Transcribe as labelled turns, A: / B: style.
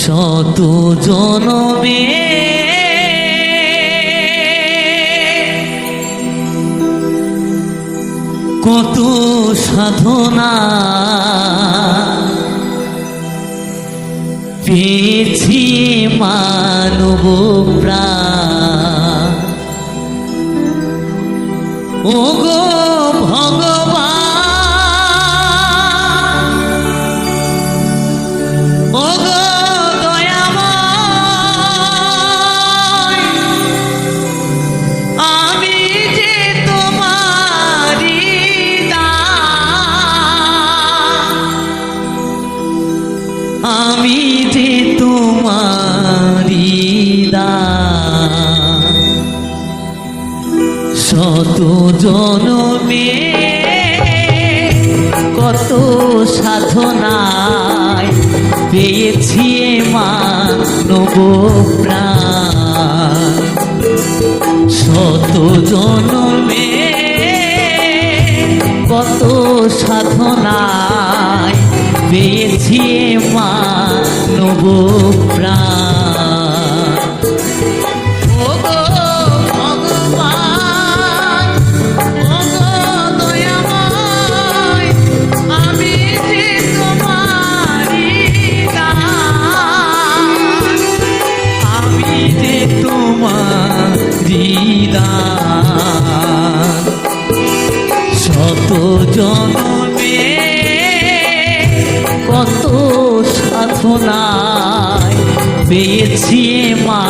A: শত জনমে কত সাধনা পেয়েছি মানব প্রাণ। ওগো ভগবান, ওগো দয়াময়, আমি যে তোমারি দাস, আমি যে তোমারি দাস। শত জনমে কত সাধনায় পেয়েছি মানব প্রাণ। শত জনমে কত সাধনায় পেয়েছি মানব প্রাণ। ওগো ভগবান, ওগো দয়াময়, আমি যে তোমারি দাস, আমি যে তোমারি দাস। শত জনমে কত সাধনায় পেয়েছি মা।